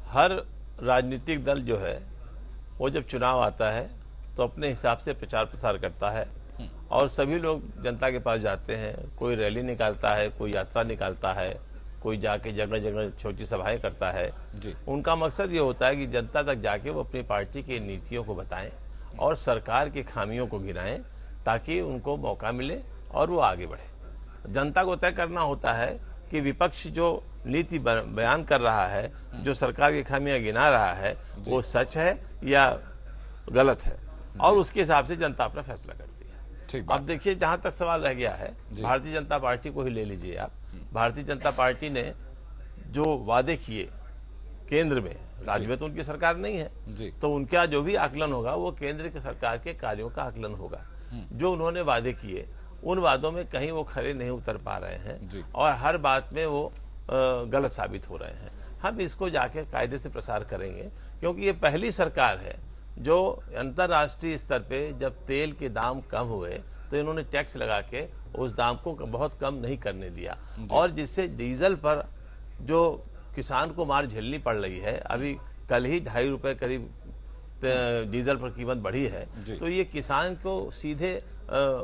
हर राजनीतिक दल जो है वो जब चुनाव आता है तो अपने हिसाब से प्रचार प्रसार करता है और सभी लोग जनता के पास जाते हैं। कोई रैली निकालता है, कोई यात्रा निकालता है, कोई जाके जगह जगह छोटी सभाएं करता है। उनका मकसद ये होता है कि जनता तक जाके वो अपनी पार्टी की नीतियों को बताएं और सरकार की खामियों को गिनाएं ताकि उनको मौका मिले और वो आगे बढ़े। जनता को तय करना होता है कि विपक्ष जो नीति बयान कर रहा है, जो सरकार की खामियां गिना रहा है, वो सच है या गलत है, और उसके हिसाब से जनता अपना फैसला करती है। अब देखिए, जहां तक सवाल रह गया है, भारतीय जनता पार्टी को ही ले लीजिए आप। भारतीय जनता पार्टी ने जो वादे किए केंद्र में, राज्य में तो उनकी सरकार नहीं है, तो उनका जो भी आकलन होगा वो केंद्र की सरकार के कार्यों का आकलन होगा। जो उन्होंने वादे किए, उन वादों में कहीं वो खरे नहीं उतर पा रहे हैं और हर बात में वो गलत साबित हो रहे हैं। हम इसको जाके कायदे से प्रसार करेंगे, क्योंकि ये पहली सरकार है जो अंतर्राष्ट्रीय स्तर पे जब तेल के दाम कम हुए तो इन्होंने टैक्स लगा के उस दाम को बहुत कम नहीं करने दिया, और जिससे डीजल पर जो किसान को मार झेलनी पड़ रही है, अभी कल ही 2.5 रुपये करीब डीजल पर कीमत बढ़ी है, तो ये किसान को सीधे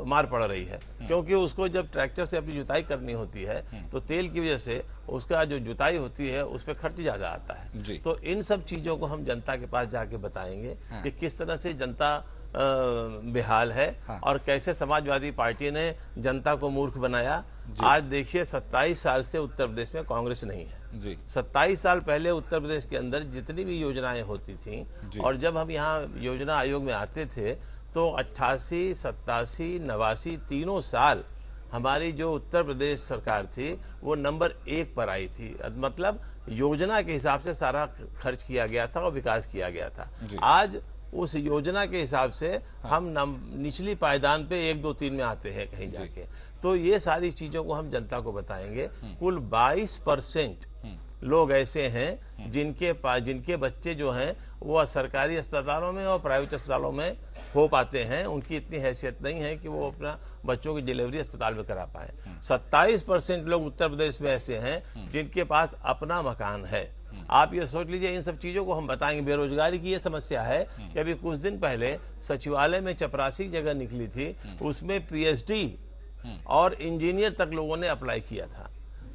मार पड़ रही है, क्योंकि उसको जब ट्रैक्टर से अपनी जुताई करनी होती है तो तेल की वजह से उसका जो जुताई होती है उस पर खर्च ज़्यादा आता है। तो इन सब चीज़ों को हम जनता के पास जाके बताएंगे कि किस तरह से जनता बेहाल है और कैसे समाजवादी पार्टी ने जनता को मूर्ख बनाया। आज देखिए, 27 साल से उत्तर प्रदेश में कांग्रेस नहीं है। 27 साल पहले उत्तर प्रदेश के अंदर जितनी भी योजनाएं होती थीं, और जब हम यहाँ योजना आयोग में आते थे तो 88, 87, 89 तीनों साल हमारी जो उत्तर प्रदेश सरकार थी वो नंबर 1 पर आई थी। मतलब योजना के हिसाब से सारा खर्च किया गया था और विकास किया गया था। आज उस योजना के हिसाब से हम निचली पायदान पे 1, 2, 3 में आते हैं कहीं जाके। तो ये सारी चीज़ों को हम जनता को बताएंगे। कुल 22% लोग ऐसे हैं जिनके बच्चे जो हैं वो सरकारी अस्पतालों में और प्राइवेट अस्पतालों में हो पाते हैं। उनकी इतनी हैसियत नहीं है कि वो अपना बच्चों की डिलीवरी अस्पताल में करा पाए। 27% लोग उत्तर प्रदेश में ऐसे हैं जिनके पास अपना मकान है। आप ये सोच लीजिए, इन सब चीज़ों को हम बताएंगे। बेरोजगारी की ये समस्या है कि अभी कुछ दिन पहले सचिवालय में चपरासी जगह निकली थी, उसमें PhD और इंजीनियर तक लोगों ने अप्लाई किया था।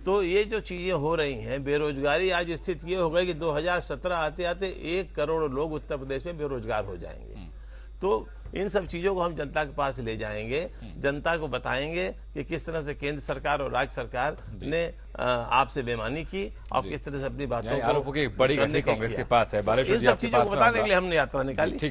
तो ये जो चीज़ें हो रही हैं, बेरोजगारी आज स्थिति ये हो गई कि 2017 आते आते 1 करोड़ लोग उत्तर प्रदेश में बेरोजगार हो जाएंगे। तो इन सब चीज़ों को हम जनता के पास ले जाएंगे, जनता को बताएंगे कि किस तरह से केंद्र सरकार और राज्य सरकार ने आपसे बेईमानी की और किस तरह से अपनी बातों को बड़ी कांग्रेस के पास है। इन सब चीज़ों को बताने के लिए हमने यात्रा निकाली।